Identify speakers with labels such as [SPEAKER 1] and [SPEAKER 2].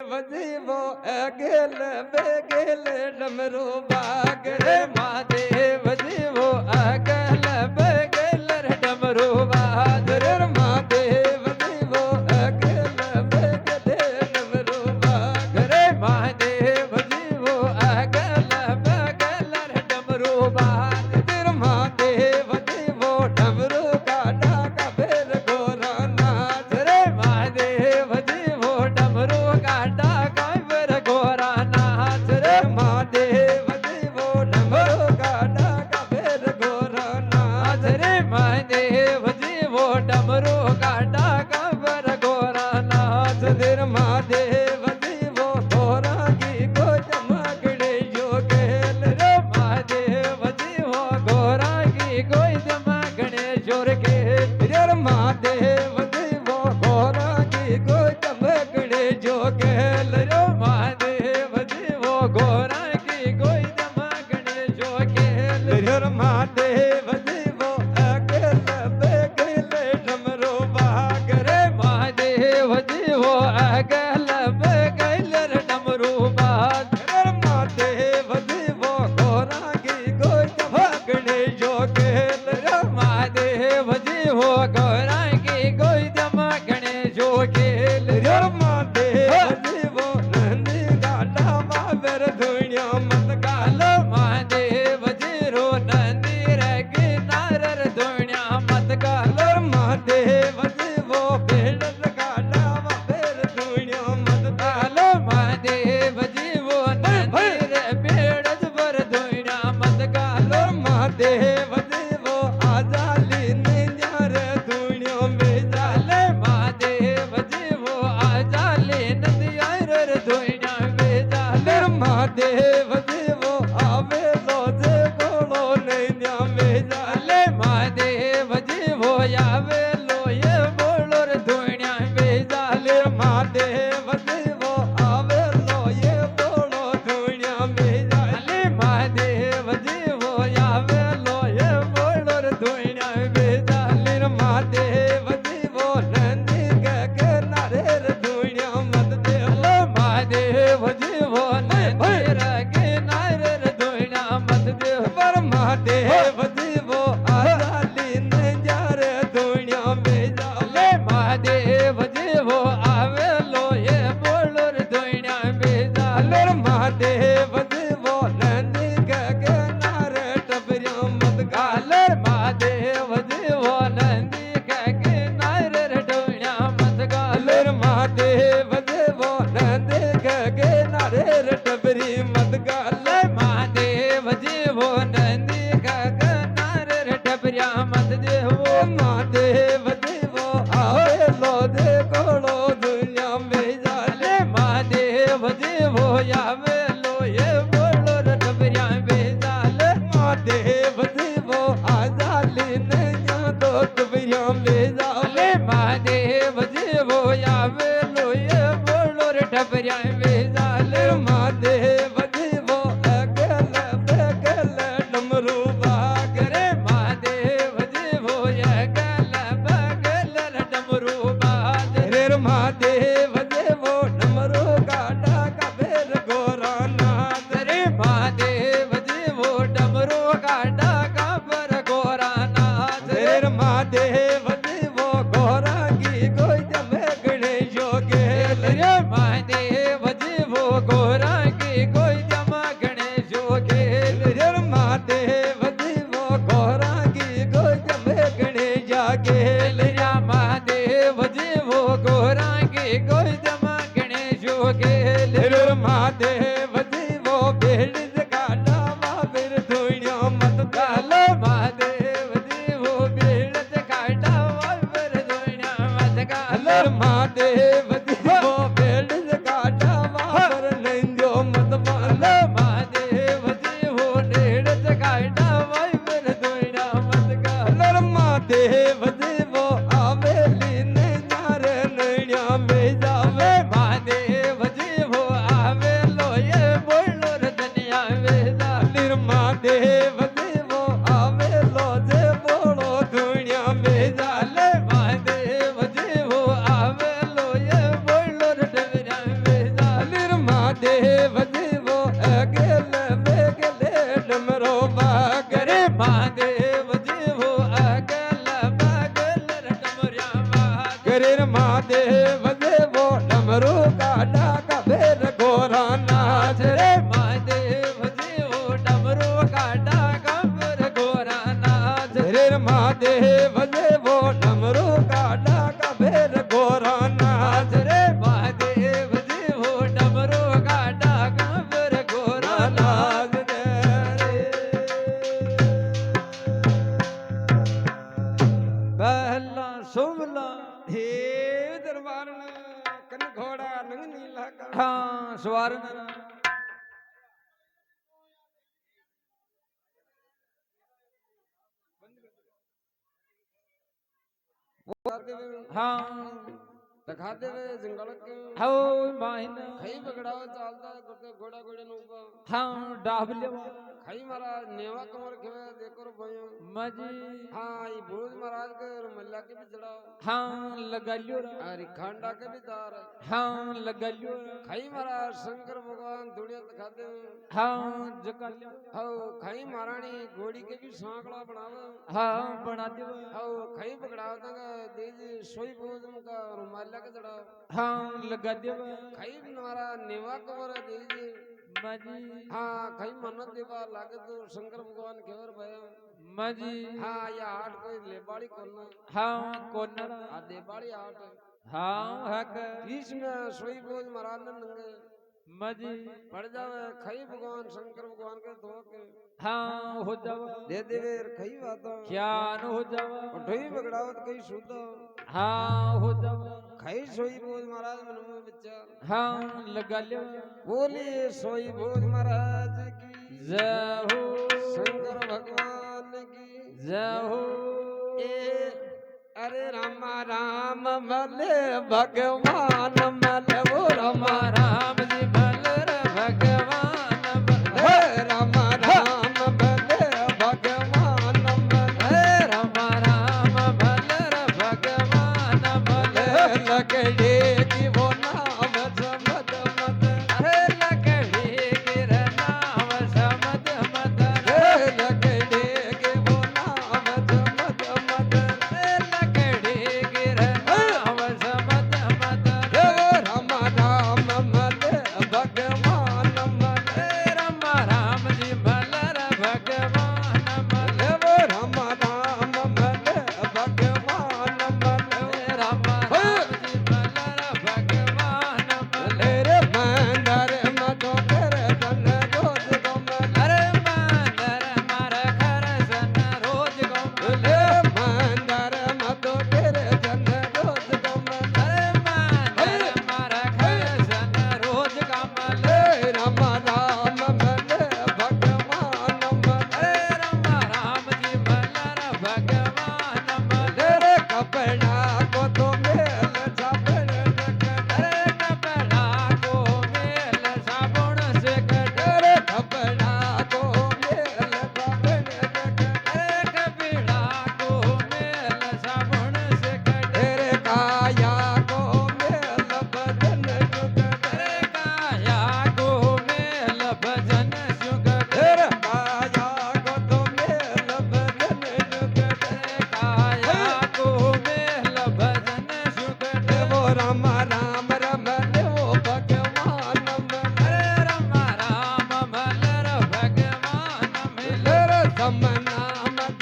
[SPEAKER 1] વજીવો અગેલ બેગેલ ડમરો વાગ રે મહાદેવ જીવો અગલ બેગેલ ડમરો વાગ રે મહાદેવ જીવો અગલ બેગેલ ડમરો વાગ રે મહાદેવ જીવો અગલ બેગેલ ડમરો વાગ રે મહાદેવ જીવો ડમરો કાઢા કબેર ગોરા નાથ રે મહાદેવ જીવો ડમરો કાઢા કબેર ગોરા નાથ રે મહાદેવ જીવો ડમરો કાઢા કબેર ગોરા નાથ રે મહાદેવ જીવો ડમરો કાઢા કબેર ગોરા નાથ રે મહાદેવ જીવો ગોરાગી ગોજ માગડે જોગેલ રે મહાદેવ જીવો ગોરાગી ગોજ માગડે જોરગે રે મહાદેવ જીવો ગોરાગી ગોજ માગડે જોગેલ રે મહાદેવ જીવો ગોરાગી ગોજ માગડે જોગેલ રે મહાદેવ જીવો અગેલ બેગેલ ડમરો વાગ રે મહાદેવ જીવો અગેલ બેગેલ ડમરો વાગ રે મહાદેવ જીવો ગોરાગી ગોજ માગડે જોગેલ રે મહાદેવ જીવો ગોરાગી ગોજ માગડે જોગેલ રે મહાદેવ જીવો નંદી ગાડા માવેર ધોણ્યા મત ગાલ મહાદેવ જીરો નંદી રે કિનારર ધોણ્યા મત ગાલ મહાદેવ જીવો ભેડ ગાડા માવેર ધોણ્યા મત ગાલ મહાદેવ જીવો નંદી રે ભેડ જબર ધોણ્યા મત ગાલ મહાદેવ જીવો આજાલી નૈયાર ધોણ્યો મેજાલ મહાદેવ જીવો આજાલી નદિયાર ધોણ્યા મેજાલ મહાદેવ જીવો આવેલો જે ગોળો નૈયા મેજાલ મહાદેવ જીવો આવેલો એ બોળો ધોણ્યા મેજાલ મહાદેવ જીવો આવેલો એ બોળો ધોણ્યા મેજાલ મહાદેવ જીવો આવેલો એ બોળો ધોણ્યા મેજાલ મહાદેવ જીવો નંદી ગગનારે ધોણ્યા મત દેવ મહાદેવ જીવો નંદી ગગનારે ધોણ્યા મત દેવ મહાદેવ જીવો આજાલી નૈયાર ધોણ્યા મેજાલ મહાદેવ જીવો આવેલો એ બોળો ધોણ્યા મેજાલ મહાદેવ જીવો નંદી ગગનાર ટબર્યા મત ગાલ મહાદેવ જીવો નંદી ગગનાર ધોણ્યા મત ગાલ મહાદેવ જીવો નંદી ગગનાર ટબરી મત ગાલ મહાદેવ જીવો નંદી ગગનાર ટબર્યા મત દેવો મહાદેવ જીવો આવેલો જે ગોળો દુનિયા મેજાલ મહાદેવ જીવો આવેલો એ બોળો ટબર્યા મેજાલ મહાદેવ જીવો આજાલી નૈયા તો ટબર્યા મેજાલ મહાદેવ જીવો આવેલો એ બોળો ટબર્યા મેજાલ મહાદેવ જીવો અગલ બેગલ ડમરો વાગ રે મહાદેવ જીવો અગલ બેગલ ડમરો વાગ રે મહાદેવ જીવો ડમરો કાઢા કબેર ગોરા નાથ રે મહાદેવ જીવો ડમરો કાઢા કબેર ગોરા નાથ રે મહાદેવ જીવો ગોરાગી ગોજ મેગણે જોગેલ રે મહાદેવ જીવો ગોરાગી ગોજ માગણે જોગેલ રે મહાદેવ જીવો ગોરાગી ગોજ મેગણે જાગેલ રે મહાદેવ જીવો ગોરાગી ગોજ માગણે જોગેલ રે મહાદેવ જીવો ભેડ ગાડા માવેર ધોણ્યા મત ગાલ મહાદેવ જીવો ભેડ ગાડા માવેર ધોણ્યા મત ગાલ મહાદેવ જીવો ભેડ ગાડા માવેર નંદ્યો મત માલ મહાદેવ જીવો નેડ ગાડા માવેર ધોણ્યા મત ગાલ મહાદેવ જીવો આવેલી નૈયાર નૈયા મેજાવે મહાદેવ જીવો આવેલો એ બોળો ધનિયા महादेव जीवो अकेले बेगले डमरो बागरे महादेव जीवो अकेले बेगले डमरिया बागरे महादेव जीवो डमरू का डाका बेर गोरा नाच रे महादेव जीवो डमरू का डाका बेर गोरा नाच रे महादेव जीवो डमरू का डाका बेर गोरा नाच रे महादेव जीवो डमरू का डाका बेर गोरा नाच रे पहला सुमला हे दरबार कन घोड़ा नंग नीला का हाँ सवारन हाँ दिखा दे जंगल के हाओ माहिन खई बगड़ाव चालता गुटे घोड़ा घोड़े नूपा हाँ डाब ले खई महाराज नेवा कमर खेवे देखो रो भयो मजी हाँ ये भोज महाराज के मल्ला के भी चढ़ाओ हाँ लगा लियो अरे खांडा के भी तार हाँ लगा लियो खई महाराज शंकर भगवान दुनिया दिखा दे हाँ जका लियो हाओ खई महारानी घोड़ी के भी सांकड़ा बनावे हाँ बना दे हाओ खई बगड़ाव तक दीदी सोई भोज का रुमाला के चढ़ाओ हाँ लगा दे खई हमारा नेवा कमर दीदी मजी हाँ खई मन्नत देवा लागे तो शंकर भगवान केवर भया मजी हाँ या आठ कोई लेबाड़ी कोना हाँ कोना आ देबाड़ी आठ हाँ हक इसमें सोई बोझ महाराज नंगे मजी पड़ जावे खई भगवान शंकर भगवान के धोके हाँ हो जावा दे देवे खई बात क्या न हो जावा ढोई बगड़ावत कई सुधा हाँ हो जावा खई सोई बोझ महाराज मन में विचार हाँ लगा लियो बोलिए सोई बोझ महाराज की जय हो शंकर भगवान की जय हो अरे रामा राम भले भगवान मले वो रामा राम जी भले भगवान भले रामा राम भले भगवान भले रामा राम भले भगवान भले लकड़ी की वो नाम समद मद अरे लकड़ी की नाम समद मद अरे लकड़ी की वो नाम समद मद लकड़ी की नाम समद मद राम राम मले भगवान मले राम राम जी भले भगवान मले राम राम मले भगवान मले राम राम जी भले भगवान मले रे मंदर मधो कर सन रोज गम अरे मंदर मार घर सन रोज गम ले मंदर मधो कर सन रोज गम अरे मंदर मार घर सन रोज गम ले राम राम मले भगवान मले राम राम जी भले भगवान मले रे कपड़ा को तो मेल साबुन अरे कपड़ा को मेल साबुन से अरे कपड़ा को मेल साबुन अरे कपड़ा को मेल साबुन से अरे काया को मेल भजन जुग अरे काया को मेल भजन जुग अरे काया को तो मेल भजन जुग अरे काया को मेल भजन जुग वो राम राम रमन वो भगवान अरे राम राम मलर भगवान मिलर समना